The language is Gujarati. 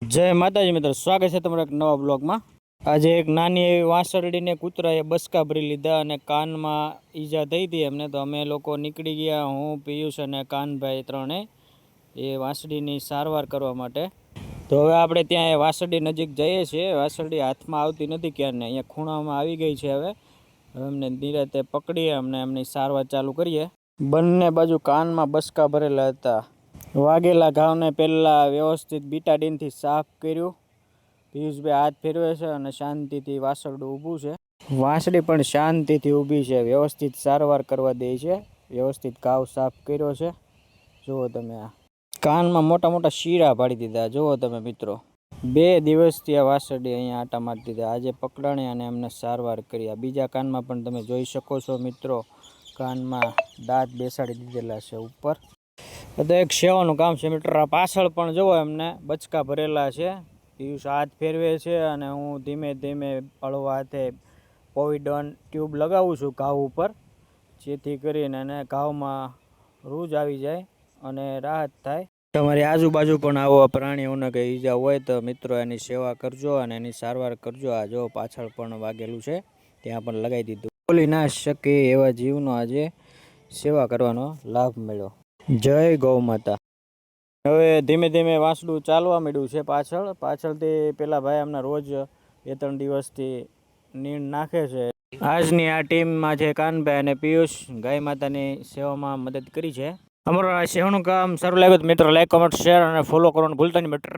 જય માતાજી મિત્રો, સ્વાગત છે તમારા એક નવા બ્લોગમાં। આજે એક નાની એવી વાંસળડીને કૂતરાએ બસકા ભરી લીધા અને કાનમાં ઈજા થઈ હતી એમને, તો અમે લોકો નીકળી ગયા, હું, પિયુષ અને કાનભાઈ ત્રણે એ વાંસળીની સારવાર કરવા માટે। તો હવે આપણે ત્યાં એ વાંસળી નજીક જઈએ છીએ। વાંસળી હાથમાં આવતી નથી ક્યારને, અહીંયા ખૂણામાં આવી ગઈ છે। હવે અમને નિરાતે પકડીએ અમને એમની સારવાર ચાલુ કરીએ। બંને બાજુ કાનમાં બસકા ભરેલા હતા। વાગેલા ઘાવને પહેલાં વ્યવસ્થિત બીટાડીનથી સાફ કર્યું। પિયુષભાઈ હાથ ફેરવે છે અને શાંતિથી વાસરડું ઊભું છે। વાંસળી પણ શાંતિથી ઊભી છે, વ્યવસ્થિત સારવાર કરવા દે છે, વ્યવસ્થિત ઘાવ સાફ કર્યો છે। જુઓ તમે, આ કાનમાં મોટા મોટા શીરા પાડી દીધા, જુઓ તમે મિત્રો। 2 દિવસથી આ વાસરડી અહીંયા આટા મારતી હતી, આજે પકડાણી અને એમને સારવાર કરી। આ બીજા કાનમાં પણ તમે જોઈ શકો છો મિત્રો, કાનમાં દાંત બેસાડી દીધેલા છે ઉપર। તો એક સેવાનું કામ છે મિત્રો। આ પાછળ પણ જુઓ એમને બચકા ભરેલા છે। પિયુષ હાથ ફેરવે છે અને હું ધીમે ધીમે હળવા હાથે પોવિડન ટ્યુબ લગાવું છું ઘાવ ઉપર, જેથી કરીને એને ઘાવમાં રૂજ આવી જાય અને રાહત થાય। તમારી આજુબાજુ પણ આવા પ્રાણીઓને કંઈ ઈજા હોય તો મિત્રો એની સેવા કરજો અને એની સારવાર કરજો। આ જો પાછળ પણ વાગેલું છે, ત્યાં પણ લગાવી દીધું। બોલી ના શકે એવા જીવનો આજે સેવા કરવાનો લાભ મળ્યો। જય ગૌ માતા। હવે ધીમે ધીમે વાંસડું ચાલવા માંડ્યું છે પાછળથી પેલા ભાઈ અમને રોજ 2-3 દિવસથી નીણ નાખે છે। આજની આ ટીમમાં છે કાનભાઈ અને પિયુષ, ગાય માતાની સેવામાં મદદ કરી છે। અમારું આ સેવાનું કામ સારું લાગ્યું તો મિત્રો લાઈક, કમેન્ટ, શેર અને ફોલો કરવાનું ભૂલતા નહીં મિત્ર।